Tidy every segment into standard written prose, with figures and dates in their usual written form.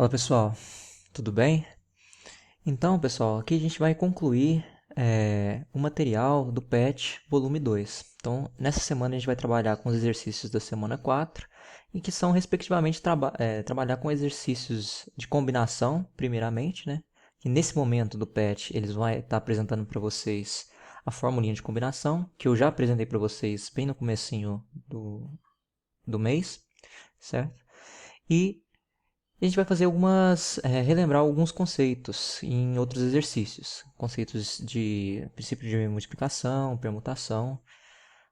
Fala pessoal, tudo bem? Então pessoal, aqui a gente vai concluir o material do PET volume 2. Então nessa semana a gente vai trabalhar com os exercícios da semana 4 e que são respectivamente trabalhar com exercícios de combinação, primeiramente, né? E nesse momento do PET eles vão estar apresentando para vocês a formulinha de combinação, que eu já apresentei para vocês bem no comecinho do mês, certo? E a gente vai fazer relembrar alguns conceitos em outros exercícios. Conceitos de princípio de multiplicação, permutação,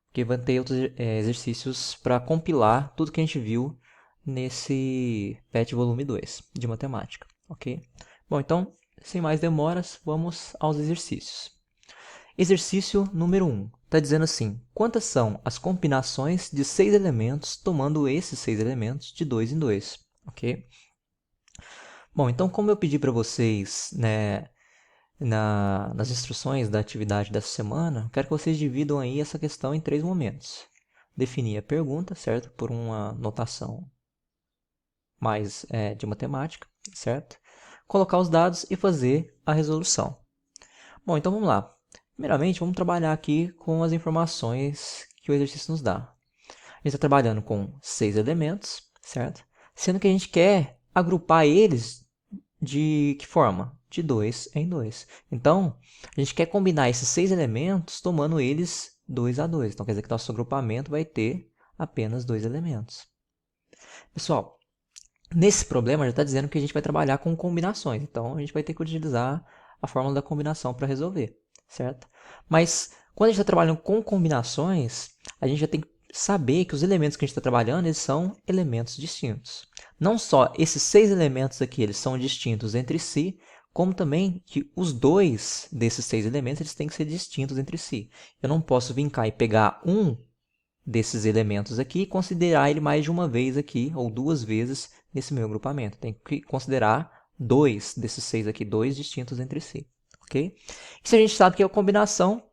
porque vai ter outros exercícios para compilar tudo que a gente viu nesse PET volume 2 de matemática, ok? Bom, então, sem mais demoras, vamos aos exercícios. Exercício número 1. Está dizendo assim, quantas são as combinações de 6 elementos tomando esses 6 elementos de 2 em 2, ok? Bom, então como eu pedi para vocês, né, nas instruções da atividade dessa semana, quero que vocês dividam aí essa questão em 3 momentos. Definir a pergunta, certo? Por uma notação mais de matemática, certo? Colocar os dados e fazer a resolução. Bom, então vamos lá. Primeiramente, vamos trabalhar aqui com as informações que o exercício nos dá. A gente está trabalhando com 6 elementos, certo? Sendo que a gente quer agrupar eles de que forma? De 2 em 2. Então, a gente quer combinar esses 6 elementos tomando eles 2 a 2. Então, quer dizer que nosso agrupamento vai ter apenas 2 elementos. Pessoal, nesse problema já está dizendo que a gente vai trabalhar com combinações. Então, a gente vai ter que utilizar a fórmula da combinação para resolver, certo? Mas, quando a gente está trabalhando com combinações, a gente já tem que saber que os elementos que a gente está trabalhando eles são elementos distintos. Não só esses 6 elementos aqui eles são distintos entre si, como também que os dois desses 6 elementos eles têm que ser distintos entre si. Eu não posso vir cá e pegar um desses elementos aqui e considerar ele mais de uma vez aqui, ou 2 vezes nesse meu agrupamento. Tem que considerar 2 desses 6 aqui, 2 distintos entre si. Ok? E se a gente sabe que é a combinação,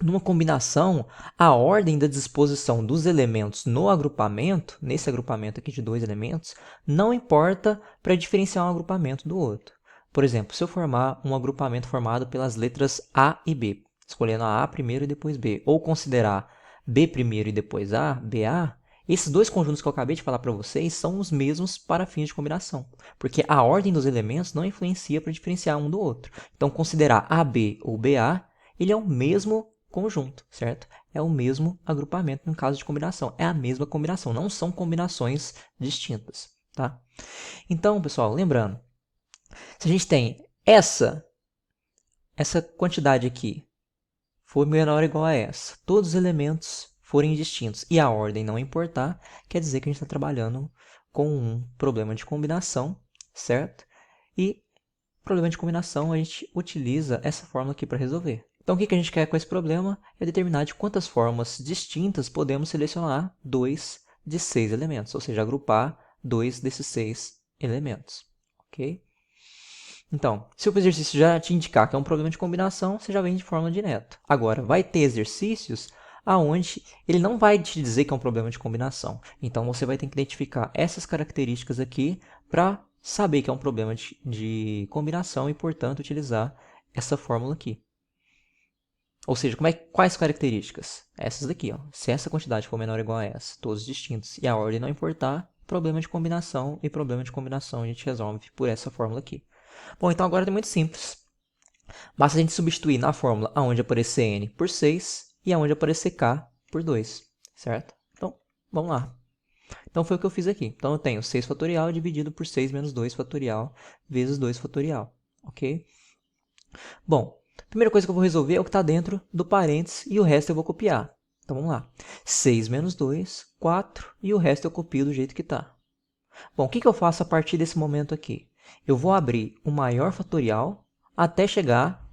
numa combinação, a ordem da disposição dos elementos no agrupamento, nesse agrupamento aqui de 2 elementos, não importa para diferenciar um agrupamento do outro. Por exemplo, se eu formar um agrupamento formado pelas letras A e B, escolhendo a A primeiro e depois B, ou considerar B primeiro e depois A, BA, esses dois conjuntos que eu acabei de falar para vocês são os mesmos para fins de combinação, porque a ordem dos elementos não influencia para diferenciar um do outro. Então, considerar AB ou BA, ele é o mesmo conjunto, certo? É o mesmo agrupamento no caso de combinação. É a mesma combinação, não são combinações distintas, tá? Então, pessoal, lembrando, se a gente tem essa quantidade aqui for menor ou igual a essa, todos os elementos forem distintos e a ordem não importar, quer dizer que a gente está trabalhando com um problema de combinação, certo? E problema de combinação a gente utiliza essa fórmula aqui para resolver. Então, o que a gente quer com esse problema é determinar de quantas formas distintas podemos selecionar 2 de 6 elementos, ou seja, agrupar 2 desses 6 elementos. Ok? Então, se o exercício já te indicar que é um problema de combinação, você já vem de forma direta. Agora, vai ter exercícios aonde ele não vai te dizer que é um problema de combinação. Então, você vai ter que identificar essas características aqui para saber que é um problema de combinação e, portanto, utilizar essa fórmula aqui. Ou seja, quais características? Essas daqui. Ó. Se essa quantidade for menor ou igual a essa, todos distintos, e a ordem não importar, problema de combinação, e problema de combinação a gente resolve por essa fórmula aqui. Bom, então agora é muito simples. Basta a gente substituir na fórmula aonde aparecer n por 6 e aonde aparecer k por 2, certo? Então, vamos lá. Então, foi o que eu fiz aqui. Então, eu tenho 6 fatorial dividido por 6 menos 2 fatorial vezes 2 fatorial, ok? Bom, a primeira coisa que eu vou resolver é o que está dentro do parênteses e o resto eu vou copiar. Então, vamos lá. 6 menos 2, 4 e o resto eu copio do jeito que está. Bom, o que eu faço a partir desse momento aqui? Eu vou abrir o maior fatorial até chegar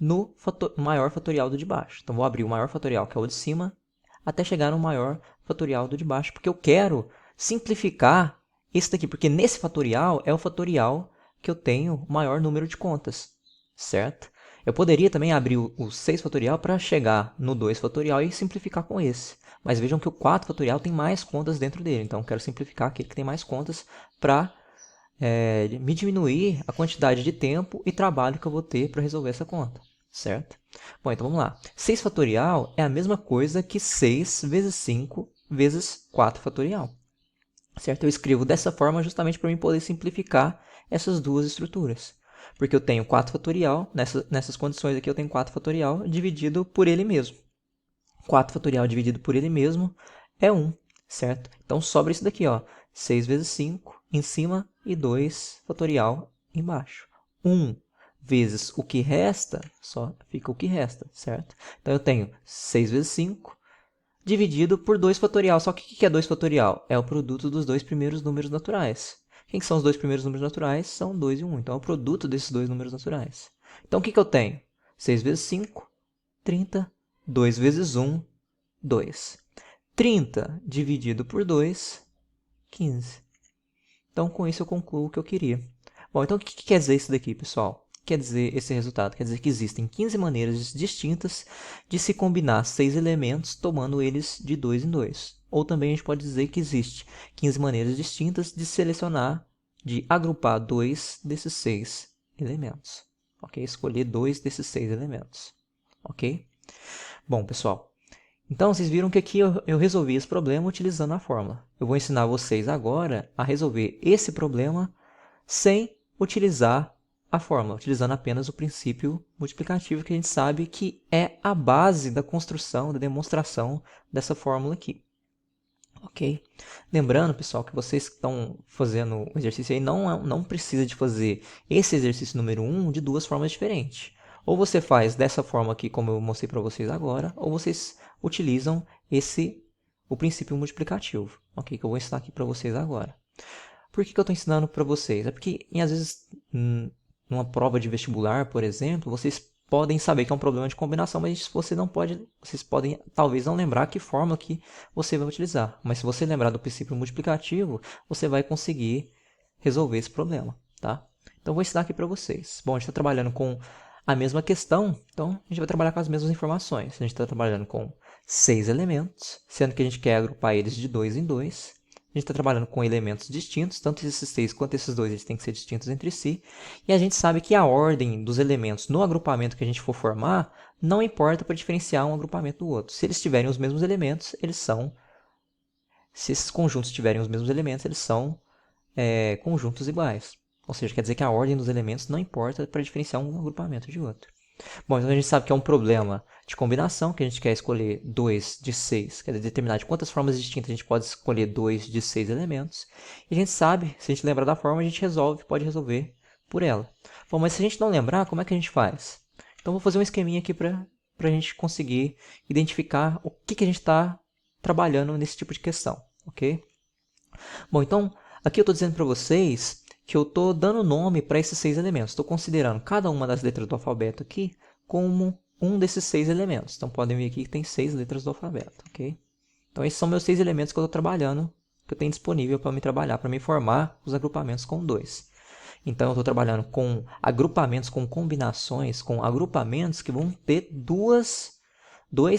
no maior fatorial do de baixo. Então, vou abrir o maior fatorial, que é o de cima, até chegar no maior fatorial do de baixo, porque eu quero simplificar esse daqui, porque nesse fatorial é o fatorial que eu tenho o maior número de contas, certo? Eu poderia também abrir o 6 fatorial para chegar no 2 fatorial e simplificar com esse. Mas vejam que o 4 fatorial tem mais contas dentro dele, então eu quero simplificar aquele que tem mais contas para me diminuir a quantidade de tempo e trabalho que eu vou ter para resolver essa conta, certo? Bom, então vamos lá. 6 fatorial é a mesma coisa que 6 vezes 5 vezes 4 fatorial, certo? Eu escrevo dessa forma justamente para mim poder simplificar essas duas estruturas. Porque eu tenho 4 fatorial, nessas condições aqui eu tenho 4 fatorial dividido por ele mesmo. 4 fatorial dividido por ele mesmo é 1, certo? Então sobra isso daqui, ó, 6 vezes 5 em cima e 2 fatorial embaixo. 1 vezes o que resta, só fica o que resta, certo? Então eu tenho 6 vezes 5 dividido por 2 fatorial. Só que o que é 2 fatorial? É o produto dos dois primeiros números naturais. Quem são os dois primeiros números naturais? São 2 e 1. Então é o produto desses dois números naturais. Então o que eu tenho? 6 vezes 5, 30. 2 vezes 1, 2. 30 dividido por 2, 15. Então, com isso, eu concluo o que eu queria. Bom, então o que quer dizer isso daqui, pessoal? Quer dizer esse resultado? Quer dizer que existem 15 maneiras distintas de se combinar 6 elementos, tomando eles de 2 em 2. Ou também a gente pode dizer que existe 15 maneiras distintas de selecionar, de agrupar 2 desses 6 elementos. Ok? Escolher 2 desses 6 elementos. Ok? Bom, pessoal, então vocês viram que aqui eu resolvi esse problema utilizando a fórmula. Eu vou ensinar vocês agora a resolver esse problema sem utilizar a fórmula, utilizando apenas o princípio multiplicativo, que a gente sabe que é a base da construção, da demonstração dessa fórmula aqui. Ok? Lembrando, pessoal, que vocês que estão fazendo o exercício aí não precisa de fazer esse exercício número 1 de duas formas diferentes. Ou você faz dessa forma aqui, como eu mostrei para vocês agora, ou vocês utilizam o princípio multiplicativo, ok? Que eu vou ensinar aqui para vocês agora. Por que eu estou ensinando para vocês? É porque, às vezes, numa prova de vestibular, por exemplo, vocês podem saber que é um problema de combinação, mas vocês podem talvez não lembrar que fórmula que você vai utilizar. Mas se você lembrar do princípio multiplicativo, você vai conseguir resolver esse problema, tá? Então, eu vou ensinar aqui para vocês. Bom, a gente está trabalhando com a mesma questão, então a gente vai trabalhar com as mesmas informações. A gente está trabalhando com 6 elementos, sendo que a gente quer agrupar eles de 2 em 2. A gente está trabalhando com elementos distintos, tanto esses 6 quanto esses 2 eles têm que ser distintos entre si. E a gente sabe que a ordem dos elementos no agrupamento que a gente for formar não importa para diferenciar um agrupamento do outro. Se eles tiverem os mesmos elementos, se esses conjuntos tiverem os mesmos elementos, eles são conjuntos iguais. Ou seja, quer dizer que a ordem dos elementos não importa para diferenciar um agrupamento de outro. Bom, então a gente sabe que é um problema de combinação, que a gente quer escolher 2 de 6, quer dizer, determinar de quantas formas distintas a gente pode escolher 2 de 6 elementos. E a gente sabe, se a gente lembrar da forma, a gente pode resolver por ela. Bom, mas se a gente não lembrar, como é que a gente faz? Então, vou fazer um esqueminha aqui para a gente conseguir identificar o que a gente está trabalhando nesse tipo de questão, ok? Bom, então, aqui eu estou dizendo para vocês que eu estou dando nome para esses 6 elementos. Estou considerando cada uma das letras do alfabeto aqui como um desses 6 elementos. Então, podem ver aqui que tem 6 letras do alfabeto, ok? Então, esses são meus 6 elementos que eu estou trabalhando, que eu tenho disponível para me trabalhar, para me formar os agrupamentos com 2. Então, eu estou trabalhando com agrupamentos, com combinações, com agrupamentos que vão ter dois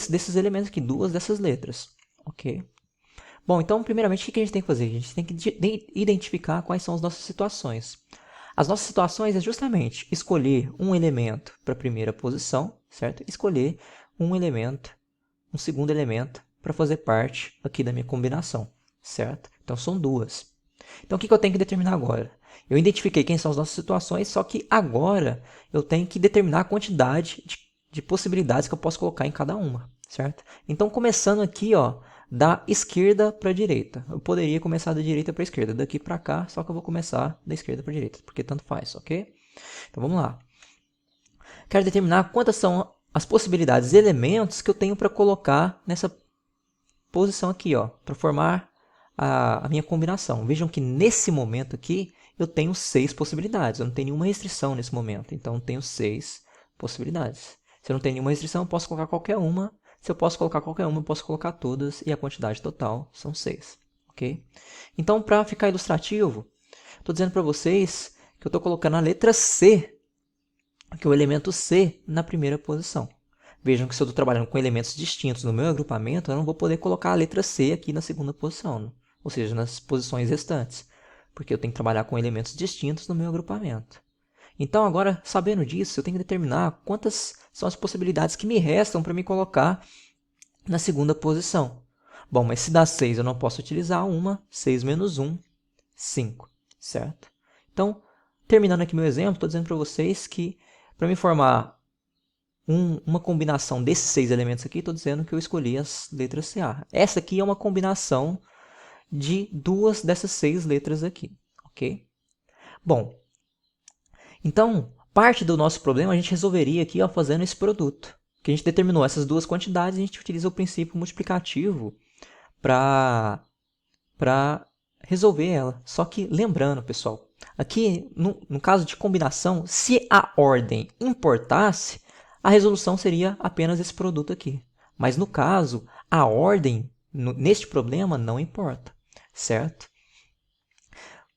desses elementos aqui, duas dessas letras, ok? Bom, então, primeiramente, o que a gente tem que fazer? A gente tem que identificar quais são as nossas situações. As nossas situações é justamente escolher um elemento para a primeira posição, certo? Escolher um segundo elemento para fazer parte aqui da minha combinação, certo? Então, são duas. Então, o que eu tenho que determinar agora? Eu identifiquei quem são as nossas situações, só que agora eu tenho que determinar a quantidade de possibilidades que eu posso colocar em cada uma, certo? Então, começando aqui, ó, da esquerda para a direita. Eu poderia começar da direita para a esquerda, daqui para cá, só que eu vou começar da esquerda para a direita, porque tanto faz, ok? Então, vamos lá. Quero determinar quantas são as possibilidades, elementos que eu tenho para colocar nessa posição aqui, ó, para formar a minha combinação. Vejam que nesse momento aqui, eu tenho 6 possibilidades. Eu não tenho nenhuma restrição nesse momento. Então, eu tenho 6 possibilidades. Se eu não tenho nenhuma restrição, eu posso colocar qualquer uma. Se eu posso colocar qualquer uma, eu posso colocar todas. E a quantidade total são 6. Ok? Então, para ficar ilustrativo, estou dizendo para vocês que eu estou colocando a letra C, que é o elemento C, na primeira posição. Vejam que se eu estou trabalhando com elementos distintos no meu agrupamento, eu não vou poder colocar a letra C aqui na segunda posição, ou seja, nas posições restantes. porque eu tenho que trabalhar com elementos distintos no meu agrupamento. Então, agora, sabendo disso, eu tenho que determinar quantas são as possibilidades que me restam para me colocar na segunda posição. Bom, mas se dá 6, eu não posso utilizar uma. 6 menos 1, 5, certo? Então, terminando aqui meu exemplo, estou dizendo para vocês que para me formar uma combinação desses 6 elementos aqui, estou dizendo que eu escolhi as letras CA. Essa aqui é uma combinação de duas dessas 6 letras aqui, ok? Bom, então, parte do nosso problema a gente resolveria aqui ó, fazendo esse produto. Que a gente determinou essas duas quantidades, a gente utiliza o princípio multiplicativo para resolver ela. Só que, lembrando, pessoal, aqui no caso de combinação, se a ordem importasse, a resolução seria apenas esse produto aqui. Mas no caso, a ordem, neste problema, não importa, certo?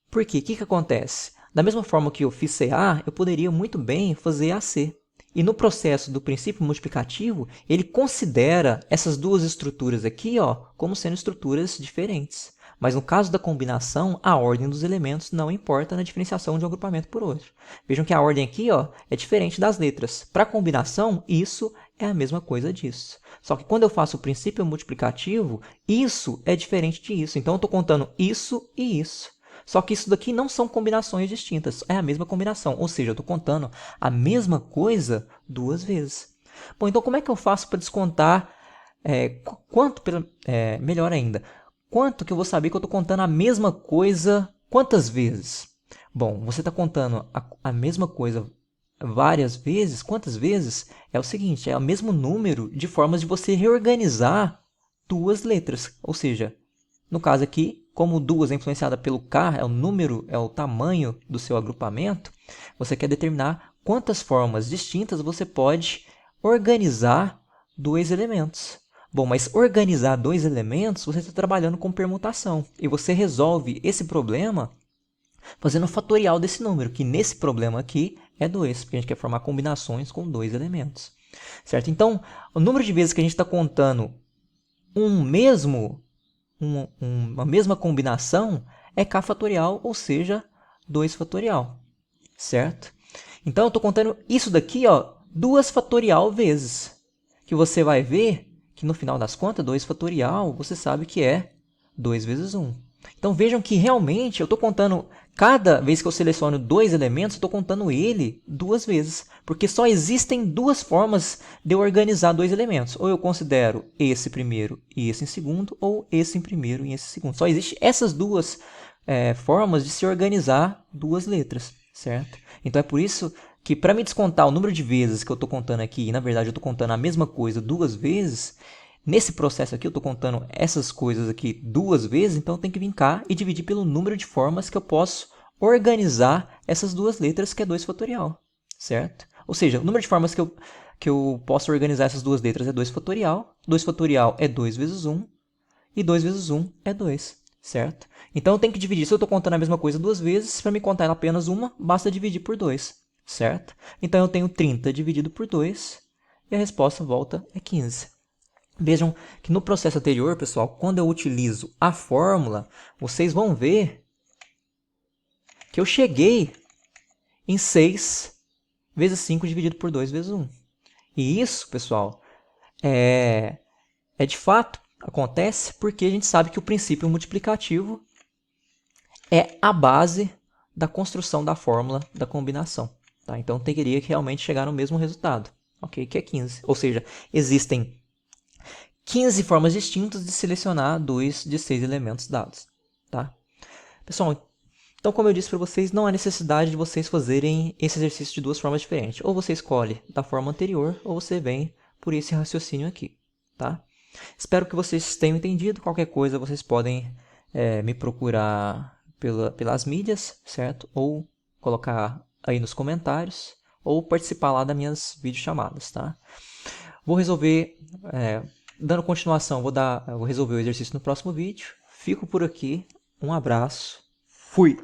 Por quê? O que acontece? Da mesma forma que eu fiz CA, eu poderia muito bem fazer AC. E no processo do princípio multiplicativo, ele considera essas duas estruturas aqui ó, como sendo estruturas diferentes. Mas no caso da combinação, a ordem dos elementos não importa na diferenciação de um agrupamento por outro. Vejam que a ordem aqui ó, é diferente das letras. Para a combinação, isso é a mesma coisa disso. Só que quando eu faço o princípio multiplicativo, isso é diferente disso. Então eu estou contando isso e isso. Só que isso daqui não são combinações distintas, é a mesma combinação. Ou seja, eu estou contando a mesma coisa duas vezes. Bom, então como é que eu faço para descontar melhor ainda, quanto que eu vou saber que eu estou contando a mesma coisa quantas vezes? Bom, você está contando a mesma coisa várias vezes, quantas vezes? É o seguinte, é o mesmo número de formas de você reorganizar duas letras. Ou seja, no caso aqui, como duas é influenciada pelo K, é o número, é o tamanho do seu agrupamento, você quer determinar quantas formas distintas você pode organizar dois elementos. Bom, mas organizar dois elementos, você está trabalhando com permutação. E você resolve esse problema fazendo o fatorial desse número, que nesse problema aqui é 2, porque a gente quer formar combinações com dois elementos. Certo? Então, o número de vezes que a gente está contando uma mesma combinação é k fatorial, ou seja, 2 fatorial, certo? Então, eu estou contando isso daqui, ó, 2 fatorial vezes, que você vai ver que no final das contas, 2 fatorial, você sabe que é 2 vezes 1. Então, vejam que realmente eu estou contando, cada vez que eu seleciono dois elementos, eu estou contando ele duas vezes. Porque só existem duas formas de eu organizar dois elementos. Ou eu considero esse primeiro e esse em segundo, ou esse em primeiro e esse em segundo. Só existem essas duas formas de se organizar duas letras, certo? Então, é por isso que para me descontar o número de vezes que eu estou contando aqui, e na verdade eu estou contando a mesma coisa duas vezes, nesse processo aqui eu estou contando essas coisas aqui duas vezes, então eu tenho que vir cá e dividir pelo número de formas que eu posso organizar essas duas letras, que é 2 fatorial, certo? Ou seja, o número de formas que eu posso organizar essas duas letras é 2 fatorial, 2 fatorial é 2 vezes 1, e 2 vezes 1 é 2, certo? Então eu tenho que dividir, se eu estou contando a mesma coisa duas vezes, para me contar ela apenas uma, basta dividir por 2, certo? Então eu tenho 30 dividido por 2, e a resposta volta é 15. Vejam que no processo anterior, pessoal, quando eu utilizo a fórmula, vocês vão ver que eu cheguei em 6 vezes 5 dividido por 2 vezes 1. E isso, pessoal, de fato acontece porque a gente sabe que o princípio multiplicativo é a base da construção da fórmula da combinação. Tá? Então, teria que realmente chegar no mesmo resultado, okay? Que é 15. Ou seja, existem 15 formas distintas de selecionar 2 de 6 elementos dados. Tá? Pessoal, então como eu disse para vocês, não há necessidade de vocês fazerem esse exercício de duas formas diferentes. Ou você escolhe da forma anterior, ou você vem por esse raciocínio aqui. Tá? Espero que vocês tenham entendido. Qualquer coisa vocês podem me procurar pelas mídias, certo? Ou colocar aí nos comentários, ou participar lá das minhas videochamadas. Tá? Vou resolver... Dando continuação, vou resolver o exercício no próximo vídeo. Fico por aqui. Um abraço. Fui!